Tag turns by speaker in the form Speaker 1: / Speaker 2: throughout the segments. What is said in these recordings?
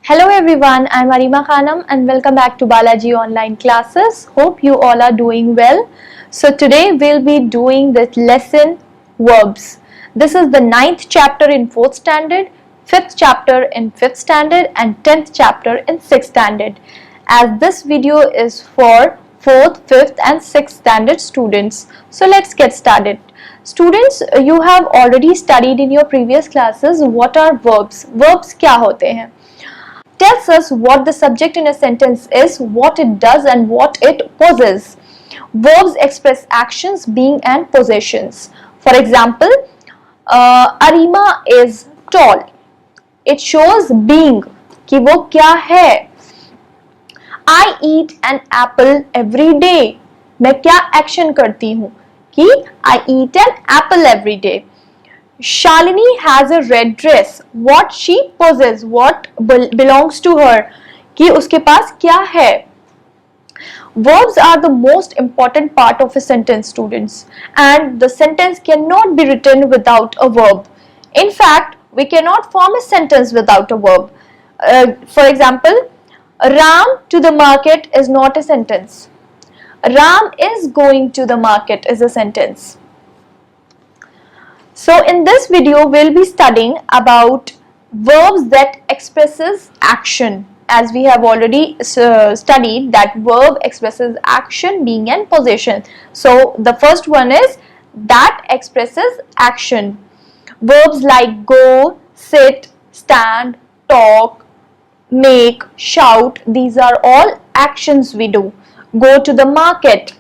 Speaker 1: Hello everyone, I'm Arima Khanam and welcome back to Balajee online classes. Hope you all are doing well. So today we'll be doing this lesson verbs. This is the 9th chapter in 4th standard, 5th chapter in 5th standard and 10th chapter in 6th standard. As this video is for 4th, 5th and 6th standard students. So let's get started. Students, you have already studied in your previous classes what are verbs. Verbs क्या होते हैं? Tells us what the subject in a sentence is, what it does and what it possesses. Verbs express actions, being and possessions. For example, Arima is tall. It shows being, कि वो क्या है. I eat an apple every day. मैं क्या action करती हूँ कि I eat an apple every day. Shalini has a red dress. What she possesses, what belongs to her, कि उसके पास क्या है. Verbs are the most important part of a sentence, students, and the sentence cannot be written without a verb. In fact, we cannot form a sentence without a verb. For example, Ram to the market is not a sentence. Ram is going to the market is a sentence. So in this video, we'll be studying about verbs that expresses action. As we have already studied that verb expresses action, being and possession. So the first one is that expresses action. Verbs like go, sit, stand, talk, make, shout, these are all actions we do. Go to the market.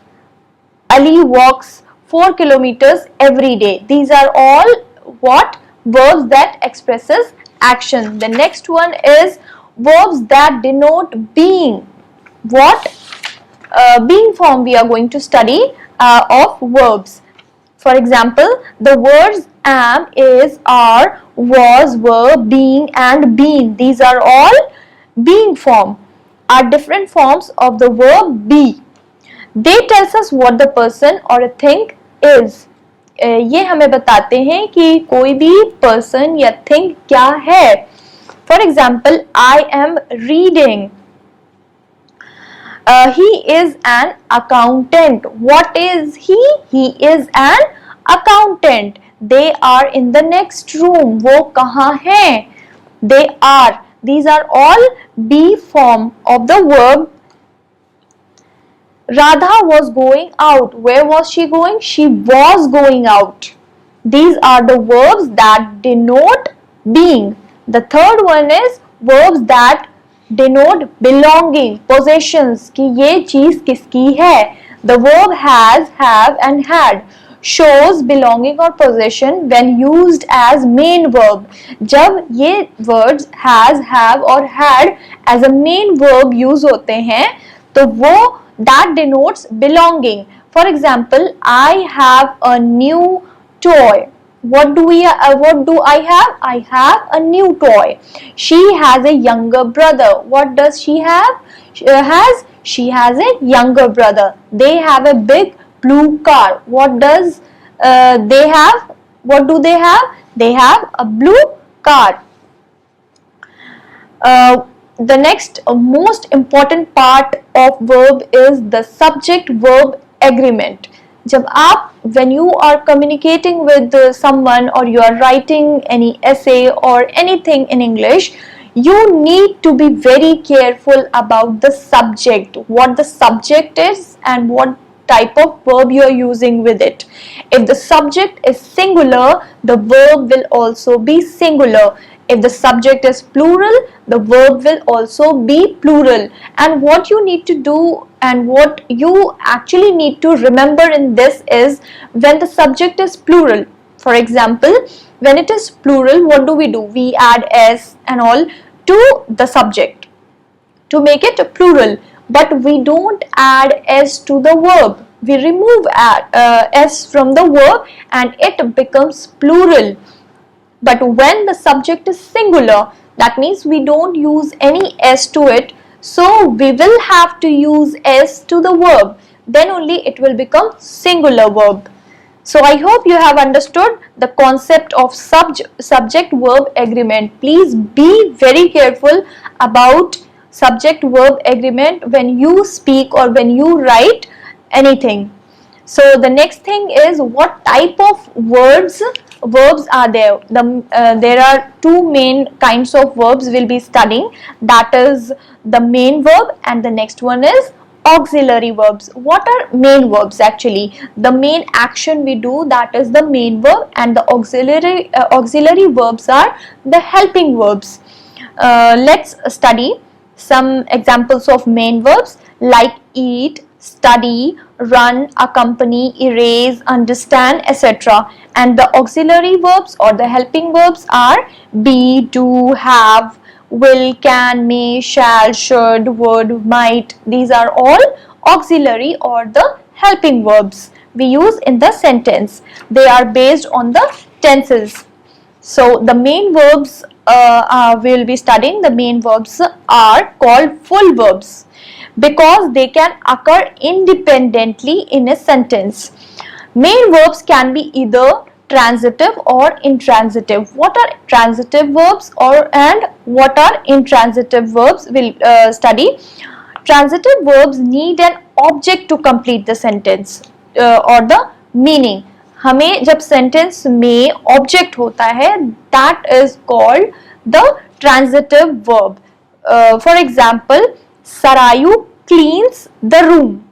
Speaker 1: Ali walks 4 kilometers every day. These are all what? Verbs that expresses action. The next one is verbs that denote being. What? Being form we are going to study of verbs. For example, the words am, is, are, was, were, being and been. These are all being form, are different forms of the verb be. They tells us what the person or a thing is. ये हमें बताते हैं कि कोई भी person या thing क्या है. For example, I am reading. He is an accountant. What is he? He is an accountant. They are in the next room. वो कहाँ हैं? They are. These are all be form of the verb. Radha was going out. Where was she going? She was going out. These are the verbs that denote being. The third one is verbs that denote belonging, possessions, कि ये चीज किसकी है. The verb has, have and had shows belonging or possession when used as main verb. जब ये words has, have और had as a main verb use होते हैं तो वो that denotes belonging. For example, I have a new toy. What do I have? I have a new toy. She has a younger brother. What does she have? She has a younger brother. They have a big blue car. What does they have? What do they have? They have a blue car. The next most important part of verb is the subject verb agreement. जब आप when you are communicating with someone or you are writing any essay or anything in English, you need to be very careful about the subject, what the subject is and what type of verb you are using with it. If the subject is singular, the verb will also be singular. If the subject is plural, the verb will also be plural. And what you need to do and what you actually need to remember in this is when the subject is plural. For example, when it is plural, what do? We add s and all to the subject to make it a plural. But we don't add s to the verb. We remove s from the verb and it becomes plural. But when the subject is singular, that means we don't use any s to it. So we will have to use s to the verb. Then only it will become singular verb. So I hope you have understood the concept of subject verb agreement. Please be very careful about subject verb agreement when you speak or when you write anything. So the next thing is, what type of verbs are there. There are two main kinds of verbs we'll be studying, that is the main verb and the next one is auxiliary verbs. What are main verbs actually? The main action we do, that is the main verb, and the auxiliary verbs are the helping verbs. Let's study some examples of main verbs like eat, study, run, accompany, erase, understand, etc. And the auxiliary verbs or the helping verbs are be, do, have, will, can, may, shall, should, would, might. These are all auxiliary or the helping verbs we use in the sentence. They are based on the tenses. So the main verbs we will be studying, the main verbs are called full verbs because they can occur independently in a sentence. Main verbs can be either transitive or intransitive. What are transitive verbs and what are intransitive verbs? We'll study. Transitive verbs need an object to complete the sentence or the meaning. हमें जब sentence में object होता है, that is called the transitive verb. For example, Sarayu cleans the room.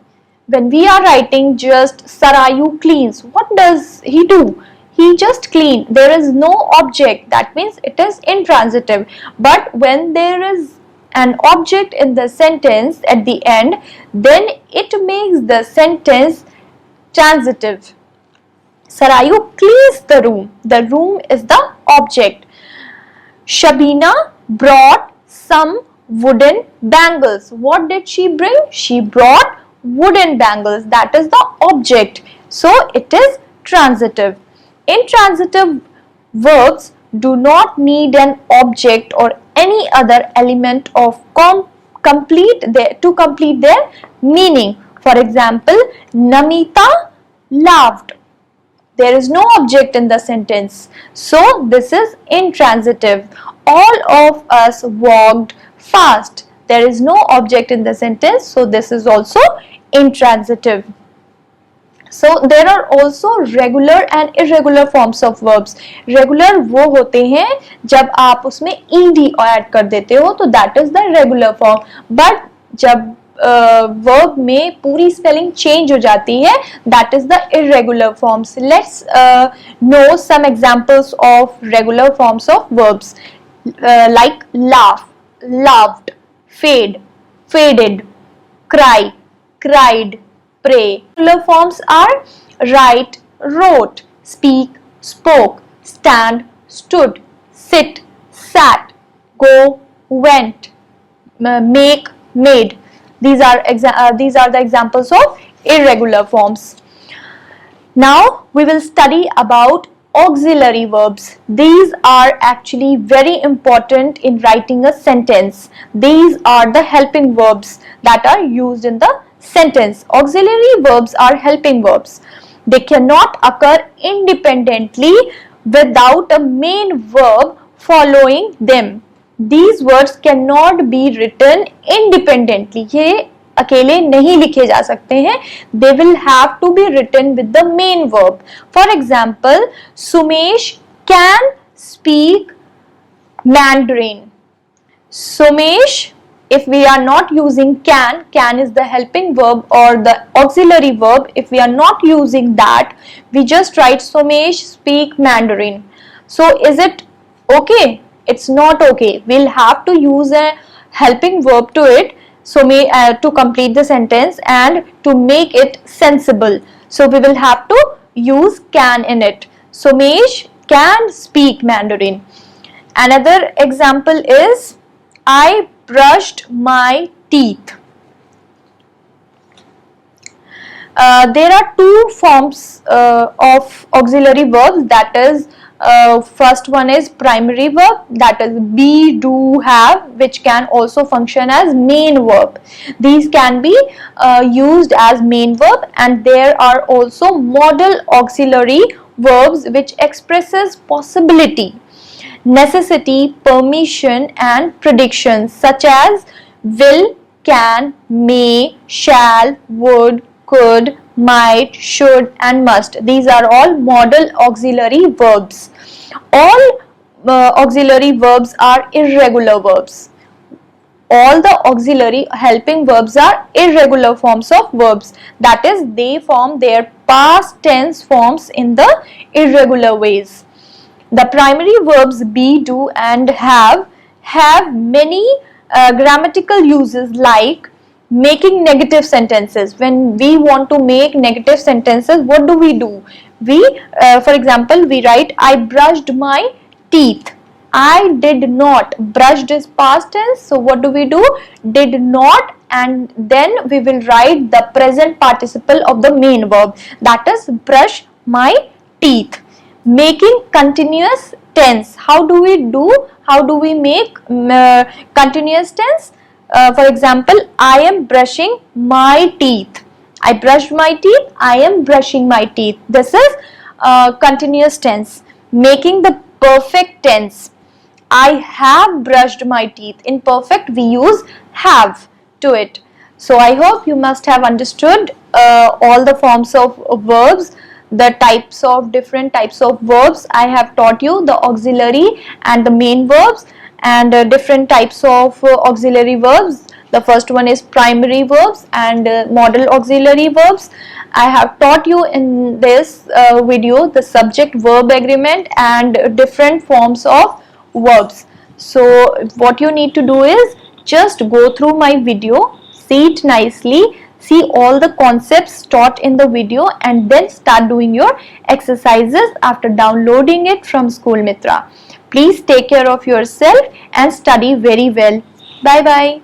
Speaker 1: When we are writing just Sarayu cleans, what does he do? He just clean. There is no object. That means it is intransitive. But when there is an object in the sentence at the end, then it makes the sentence transitive. Sarayu cleans the room. The room is the object. Shabina brought some wooden bangles. What did she bring? She brought wooden bangles. That is the object. So it is transitive. Intransitive verbs do not need an object or any other element of to complete their meaning. For example, Namita laughed. There is no object in the sentence. So this is intransitive. All of us walked fast. There is no object in the sentence. So this is also intransitive. So there are also regular and irregular forms of verbs. Regular वो होते हैं जब आप उसमें ed add कर देते हो, तो that is the regular form. But जब वर्ब में पूरी स्पेलिंग चेंज हो जाती है, that is the irregular forms. Let's know some examples of regular forms of verbs like laugh, laughed, fade, faded, cry, cried, pray. Regular forms are write, wrote, speak, spoke, stand, stood, sit, sat, go, went, make, made. These are the examples of irregular forms. Now we will study about auxiliary verbs. These are actually very important in writing a sentence. These are the helping verbs that are used in the sentence. Auxiliary verbs are helping verbs. They cannot occur independently without a main verb following them. These words cannot be written independently. ये अकेले नहीं लिखे जा सकते हैं. They will have to be written with the main verb. For example, Sumesh can speak Mandarin. Sumesh, if we are not using can is the helping verb or the auxiliary verb. If we are not using that, we just write Sumesh speak Mandarin. So is it okay? It's not okay. We'll have to use a helping verb to it, so to complete the sentence and to make it sensible. So we will have to use can in it. Sumesh can speak Mandarin. Another example is I brushed my teeth. There are two forms of auxiliary verbs, that is first one is primary verb, that is be, do, have, which can also function as main verb. These can be used as main verb, and there are also modal auxiliary verbs which expresses possibility, necessity, permission and prediction, such as will, can, may, shall, would, could, might, should and must. These are all modal auxiliary verbs. All auxiliary verbs are irregular verbs. All the auxiliary helping verbs are irregular forms of verbs, that is they form their past tense forms in the irregular ways. The primary verbs be, do and have many grammatical uses, like making negative sentences. When we want to make negative sentences, what do? We for example, we write I brushed my teeth. I did not. Brushed is past tense, so what do? Did not, and then we will write the present participle of the main verb, that is brush my teeth. Making continuous tense. How do we make continuous tense? For example, I am brushing my teeth. I brushed my teeth. I am brushing my teeth. This is continuous tense. Making the perfect tense. I have brushed my teeth. In perfect, we use have to it. So I hope you must have understood all the forms of verbs, the different types of verbs. I have taught you the auxiliary and the main verbs, and different types of auxiliary verbs. The first one is primary verbs and modal auxiliary verbs. I have taught you in this video the subject verb agreement and different forms of verbs. So what you need to do is just go through my video, see it nicely, see all the concepts taught in the video, and then start doing your exercises after downloading it from School Mitra. Please take care of yourself and study very well. Bye bye.